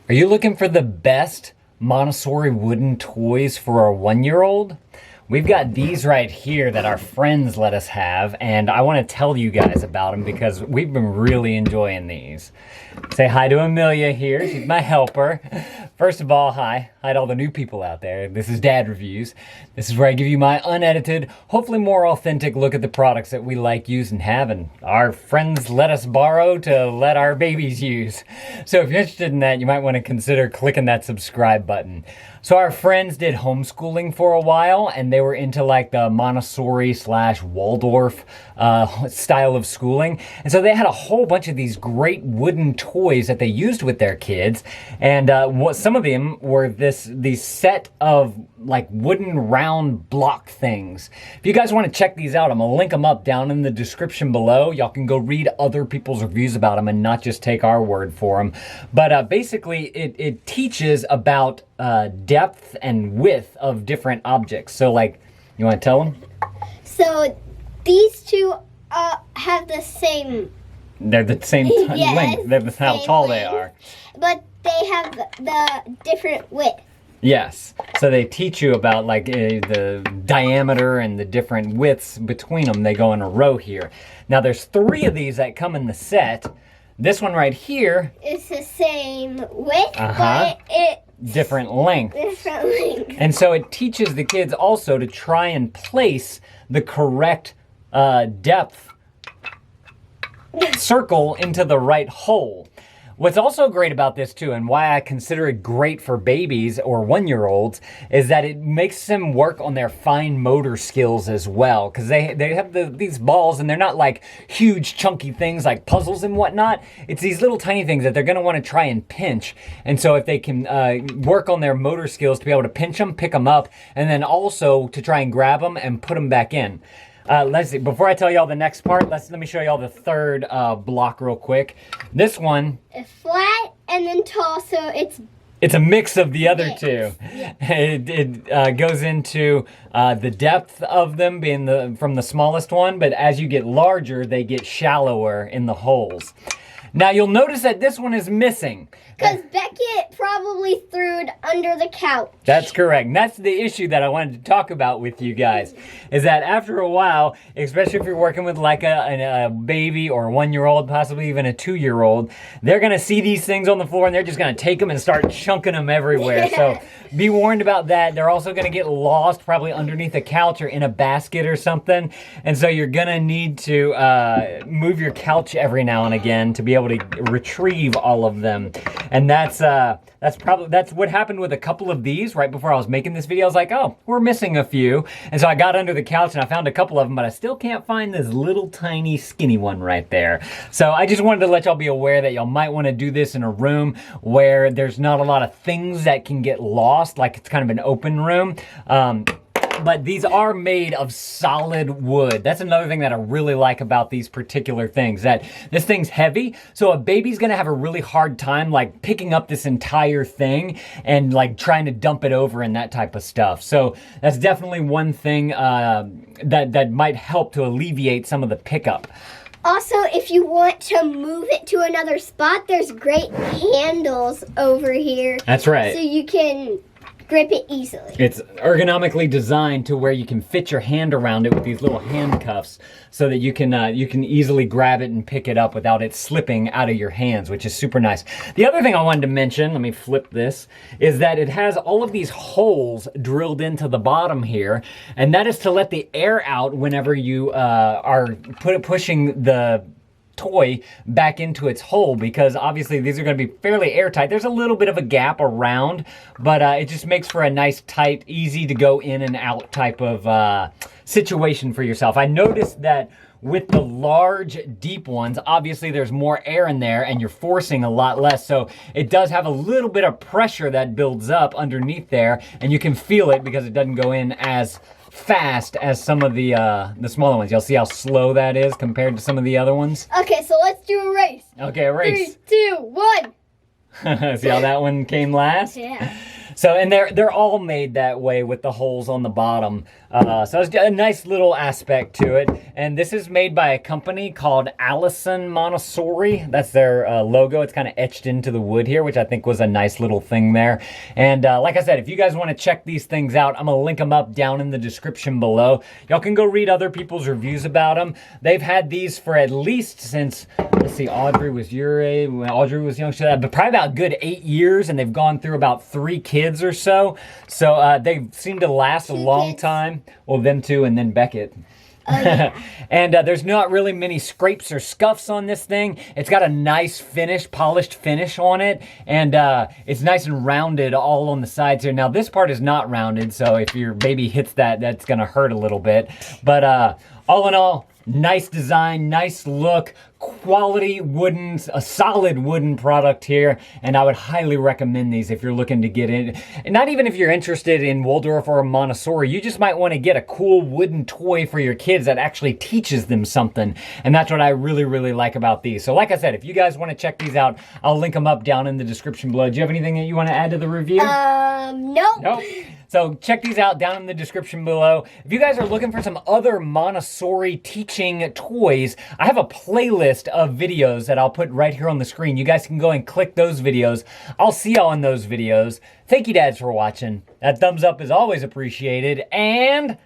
Are you looking for the best Montessori wooden toys for a 1-year-old? We've got these right here that our friends let us have, and I want to tell you guys about them because we've been really enjoying these. Say hi to Amelia here. She's my helper. First of all, hi. Hi to all the new people out there. This is Dad Reviews. This is where I give you my unedited, hopefully more authentic look at the products that we like, use, and have, and our friends let us borrow to let our babies use. So if you're interested in that, you might want to consider clicking that subscribe button. So our friends did homeschooling for a while, and they were into like the Montessori / Waldorf style of schooling. And so they had a whole bunch of these great wooden toys that they used with their kids. And some of them were these set of like wooden round block things. If you guys want to check these out, I'm gonna link them up down in the description below. Y'all can go read other people's reviews about them and not just take our word for them. But basically it teaches about depth and width of different objects. So like, you want to tell them? So these two have the same. They're the same length. They're how tall they are. But they have the different width. Yes. So they teach you about like the diameter and the different widths between them. They go in a row here. Now there's 3 of these that come in the set. This one right here is the same width, but it's different length. And so it teaches the kids also to try and place the correct depth circle into the right hole. What's also great about this too, and why I consider it great for babies or 1-year-olds, is that it makes them work on their fine motor skills as well. Because they have these balls, and they're not like huge chunky things like puzzles and whatnot. It's these little tiny things that they're going to want to try and pinch. And so if they can work on their motor skills to be able to pinch them, pick them up, and then also to try and grab them and put them back in. Let's see, before I tell y'all the next part, let me show y'all the third block real quick. This one is flat and then tall, so it's a mix of the other two. Yeah. It goes into the depth of them being from the smallest one, but as you get larger, they get shallower in the holes. Now you'll notice that this one is missing. Because Beckett probably threw it under the couch. That's correct. And that's the issue that I wanted to talk about with you guys. Is that after a while, especially if you're working with like a baby or a 1-year-old, possibly even a 2-year-old, they're going to see these things on the floor and they're just going to take them and start chunking them everywhere. So be warned about that. They're also going to get lost probably underneath a couch or in a basket or something. And so you're going to need to move your couch every now and again to be able to retrieve all of them. And that's what happened with a couple of these right before I was making this video. I was like, oh, we're missing a few. And so I got under the couch and I found a couple of them, but I still can't find this little tiny skinny one right there. So I just wanted to let y'all be aware that y'all might want to do this in a room where there's not a lot of things that can get lost, like it's kind of an open room. But these are made of solid wood. That's another thing that I really like about these particular things, that this thing's heavy, so a baby's gonna have a really hard time like picking up this entire thing and like trying to dump it over and that type of stuff. So that's definitely one thing that might help to alleviate some of the pickup. Also, if you want to move it to another spot, there's great handles over here. That's right. So you can grip it easily. It's ergonomically designed to where you can fit your hand around it with these little handcuffs so that you can easily grab it and pick it up without it slipping out of your hands, which is super nice. The other thing I wanted to mention, let me flip this, is that it has all of these holes drilled into the bottom here, and that is to let the air out whenever you are pushing the toy back into its hole, because obviously these are going to be fairly airtight. There's a little bit of a gap around, but it just makes for a nice, tight, easy to go in and out type of situation for yourself. I noticed that with the large, deep ones, obviously there's more air in there and you're forcing a lot less. So it does have a little bit of pressure that builds up underneath there, and you can feel it because it doesn't go in as fast as some of the smaller ones. You'll see how slow that is compared to some of the other ones. Okay, so let's do a race. Okay, a race. 3, 2, 1. See how that one came last? Yeah. So, and they're all made that way with the holes on the bottom. So it's a nice little aspect to it. And this is made by a company called Alison Montessori. That's their logo. It's kind of etched into the wood here, which I think was a nice little thing there. And like I said, if you guys want to check these things out, I'm going to link them up down in the description below. Y'all can go read other people's reviews about them. They've had these for at least since, let's see, Audrey was your age, when Audrey was young, but probably about a good 8 years, and they've gone through about 3 kids or so. So they seem to last a long time. Well, them two and then Beckett. Oh, yeah. And there's not really many scrapes or scuffs on this thing. It's got a nice finish, polished finish on it. And it's nice and rounded all on the sides here. Now, this part is not rounded, so if your baby hits that, that's going to hurt a little bit. But all in all, nice design, nice look, quality wooden, a solid wooden product here, and I would highly recommend these if you're looking to get in. And not even if you're interested in Waldorf or Montessori, you just might want to get a cool wooden toy for your kids that actually teaches them something, and that's what I really, really like about these. So like I said, if you guys want to check these out, I'll link them up down in the description below. Do you have anything that you want to add to the review? Nope. Nope. So check these out down in the description below. If you guys are looking for some other Montessori teaching toys, I have a playlist of videos that I'll put right here on the screen. You guys can go and click those videos. I'll see y'all in those videos. Thank you, dads, for watching. That thumbs up is always appreciated. And...